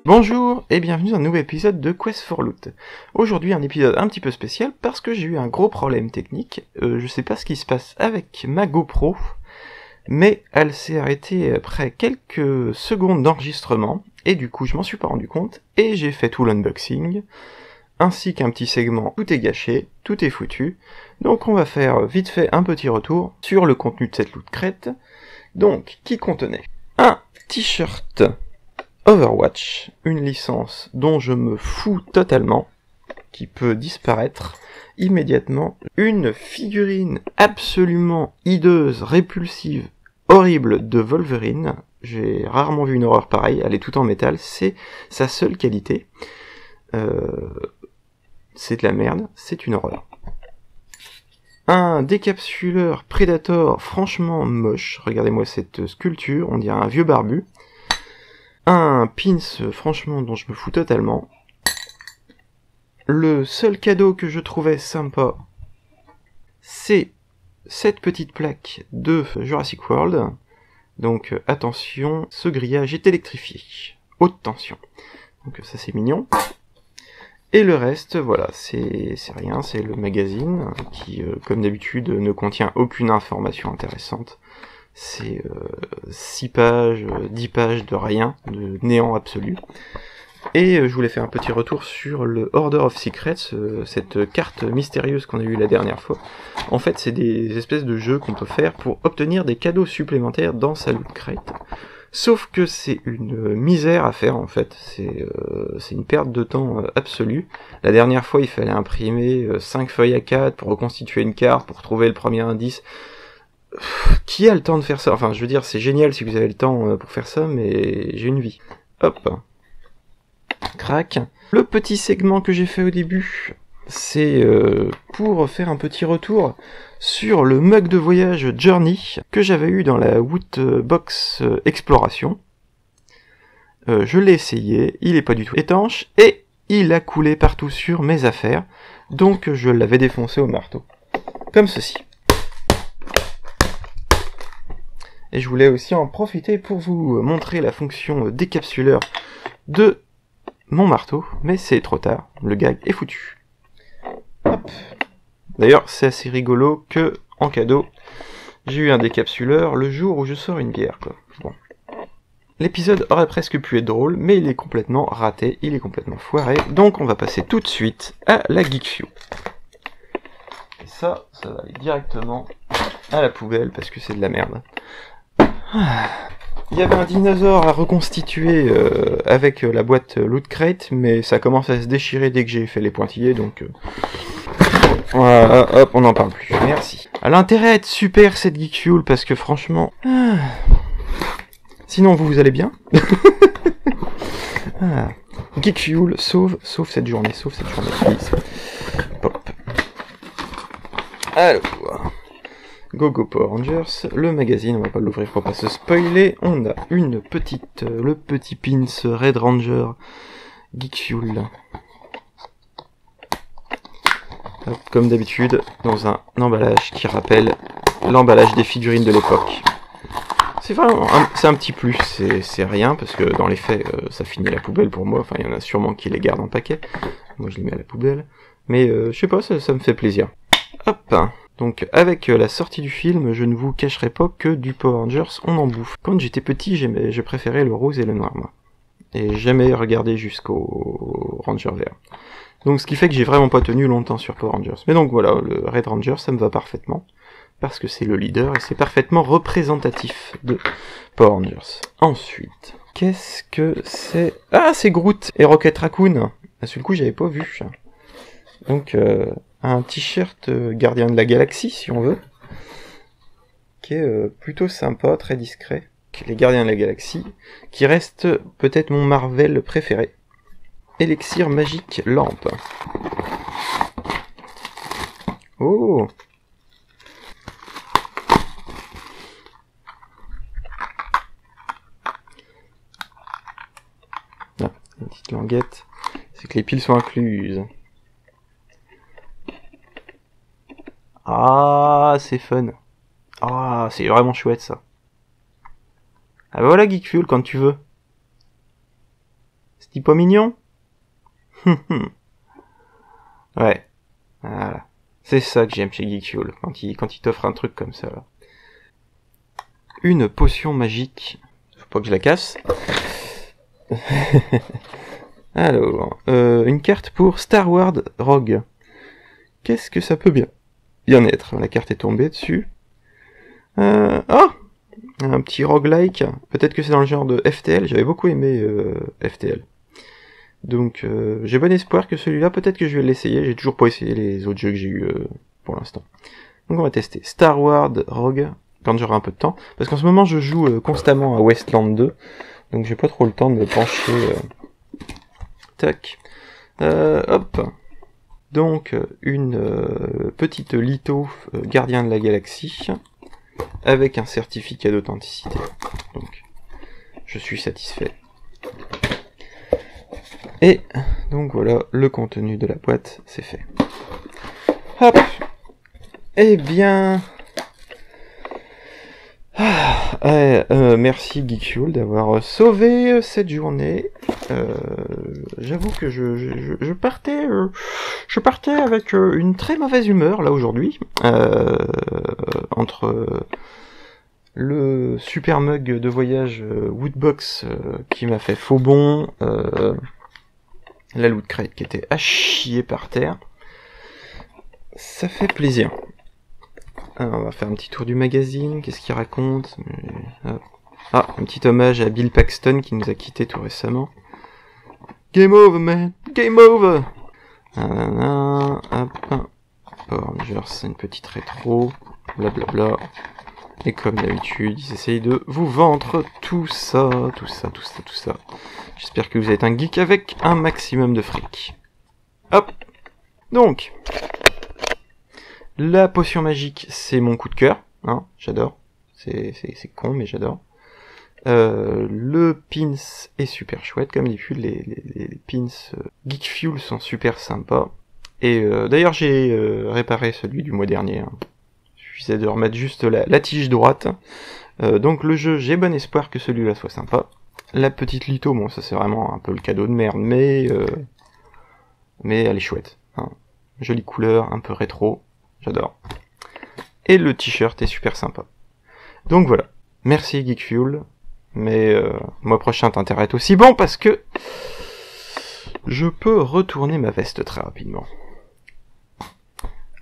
Bonjour et bienvenue dans un nouvel épisode de Quest for Loot. Aujourd'hui un épisode un petit peu spécial parce que j'ai eu un gros problème technique. Je sais pas ce qui se passe avec ma GoPro, mais elle s'est arrêtée après quelques secondes d'enregistrement et du coup je m'en suis pas rendu compte et j'ai fait tout l'unboxing ainsi qu'un petit segment. Tout est gâché, tout est foutu. Donc on va faire vite fait un petit retour sur le contenu de cette loot crate. Donc qui contenait un t-shirt Overwatch, une licence dont je me fous totalement, qui peut disparaître immédiatement, une figurine absolument hideuse, répulsive, horrible de Wolverine. J'ai rarement vu une horreur pareille, elle est toute en métal, c'est sa seule qualité. C'est de la merde, c'est une horreur. Un décapsuleur Predator franchement moche, regardez-moi cette sculpture, on dirait un vieux barbu. Un pins franchement dont je me fous totalement. Le seul cadeau que je trouvais sympa, c'est cette petite plaque de Jurassic World. Donc attention, ce grillage est électrifié, haute tension. Donc ça c'est mignon. Et le reste, voilà, c'est rien, c'est le magazine qui, comme d'habitude, ne contient aucune information intéressante. C'est 6 pages, 10 pages de rien, de néant absolu. Et je voulais faire un petit retour sur le Order of Secrets, cette carte mystérieuse qu'on a eue la dernière fois. En fait, c'est des espèces de jeux qu'on peut faire pour obtenir des cadeaux supplémentaires dans sa loot crate. Sauf que c'est une misère à faire en fait, c'est une perte de temps absolue. La dernière fois il fallait imprimer 5 feuilles A4 pour reconstituer une carte, pour trouver le premier indice. Qui a le temps de faire ça? Enfin je veux dire c'est génial si vous avez le temps pour faire ça, mais j'ai une vie. Hop, crac. Le petit segment que j'ai fait au début, c'est pour faire un petit retour sur le mug de voyage Journey que j'avais eu dans la Woodbox Exploration. Je l'ai essayé, il est pas du tout étanche et il a coulé partout sur mes affaires, donc je l'avais défoncé au marteau, comme ceci. Et je voulais aussi en profiter pour vous montrer la fonction décapsuleur de mon marteau, mais c'est trop tard, le gag est foutu. Hop. D'ailleurs, c'est assez rigolo que, en cadeau, j'ai eu un décapsuleur le jour où je sors une bière, quoi. Bon. L'épisode aurait presque pu être drôle, mais il est complètement raté, il est complètement foiré, donc on va passer tout de suite à la Geek Fuel. Et ça va aller directement à la poubelle, parce que c'est de la merde. Il y avait un dinosaure à reconstituer avec la boîte Loot Crate, mais ça commence à se déchirer dès que j'ai fait les pointillés, donc... Voilà, hop, on n'en parle plus. Merci. Elle a intérêt à être super cette Geek Fuel parce que franchement... Sinon vous allez bien. Geek Fuel, sauf cette journée, please. Pop. Alors... Go Power Rangers, le magazine, on va pas l'ouvrir pour pas se spoiler. On a le petit pins Red Ranger Geek Fuel. Comme d'habitude, dans un emballage qui rappelle l'emballage des figurines de l'époque. C'est un petit plus, c'est rien, parce que dans les faits, ça finit à la poubelle pour moi, enfin il y en a sûrement qui les gardent en paquet, moi je les mets à la poubelle, mais je sais pas, ça me fait plaisir. Hop. Donc avec la sortie du film, je ne vous cacherai pas que du Power Rangers, on en bouffe. Quand j'étais petit, je préférais le rose et le noir, moi. Et jamais regardé jusqu'au Ranger vert. Donc ce qui fait que j'ai vraiment pas tenu longtemps sur Power Rangers. Mais donc voilà, le Red Ranger, ça me va parfaitement. Parce que c'est le leader et c'est parfaitement représentatif de Power Rangers. Ensuite, qu'est-ce que c'est? Ah, c'est Groot et Rocket Raccoon. À ce coup, j'avais pas vu. Donc, un t-shirt Gardien de la Galaxie, si on veut. Qui est plutôt sympa, très discret. Les Gardiens de la Galaxie, qui reste peut-être mon Marvel préféré. Élixir magique lampe. Oh! Ah, une petite languette. C'est que les piles sont incluses. Ah, c'est fun. Ah, c'est vraiment chouette ça. Ah bah voilà Geek Fuel quand tu veux. C'est pas mignon? Ouais, voilà. C'est ça que j'aime chez Geek Fuel, quand il t'offre un truc comme ça, là. Une potion magique. Faut pas que je la casse. Alors, une carte pour Star Wars Rogue. Qu'est-ce que ça peut bien être? La carte est tombée dessus. Oh, un petit roguelike. Peut-être que c'est dans le genre de FTL. J'avais beaucoup aimé FTL. Donc j'ai bon espoir que celui-là, peut-être que je vais l'essayer. J'ai toujours pas essayé les autres jeux que j'ai eu pour l'instant. Donc on va tester Star Wars Rogue quand j'aurai un peu de temps. Parce qu'en ce moment je joue constamment à Wasteland 2. Donc j'ai pas trop le temps de me pencher. Tac. Hop. Donc une petite litho gardien de la galaxie. Avec un certificat d'authenticité. Donc je suis satisfait. Et donc voilà, le contenu de la boîte, c'est fait. Hop. Eh bien... merci Geek Fuel d'avoir sauvé cette journée. J'avoue que je partais avec une très mauvaise humeur là aujourd'hui. Entre le super mug de voyage Woodbox qui m'a fait faux bond, la loot crate qui était à chier par terre. Ça fait plaisir. Alors, on va faire un petit tour du magazine. Qu'est-ce qu'il raconte? Ah, un petit hommage à Bill Paxton qui nous a quittés tout récemment. Game over, man! Game over! Hop. Power Rangers, c'est une petite rétro. Blablabla. Et comme d'habitude, ils essayent de vous vendre tout ça. J'espère que vous êtes un geek avec un maximum de fric. Hop. Donc, la potion magique, c'est mon coup de cœur. Hein, j'adore. C'est con, mais j'adore. Le pins est super chouette. Comme d'habitude, les pins Geek Fuel sont super sympas. Et d'ailleurs, j'ai réparé celui du mois dernier. Hein. Il suffisait de remettre juste la tige droite. Donc le jeu, j'ai bon espoir que celui-là soit sympa. La petite litho, bon, ça c'est vraiment un peu le cadeau de merde, mais elle est chouette. Hein. Jolie couleur, un peu rétro. J'adore. Et le t-shirt est super sympa. Donc voilà. Merci Geek Fuel. Mais mois prochain t'intéresse aussi bon parce que je peux retourner ma veste très rapidement.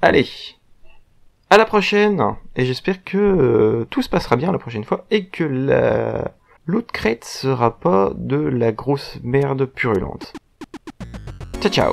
Allez. À la prochaine. Et j'espère que tout se passera bien la prochaine fois. Et que la loot crate sera pas de la grosse merde purulente. Ciao ciao.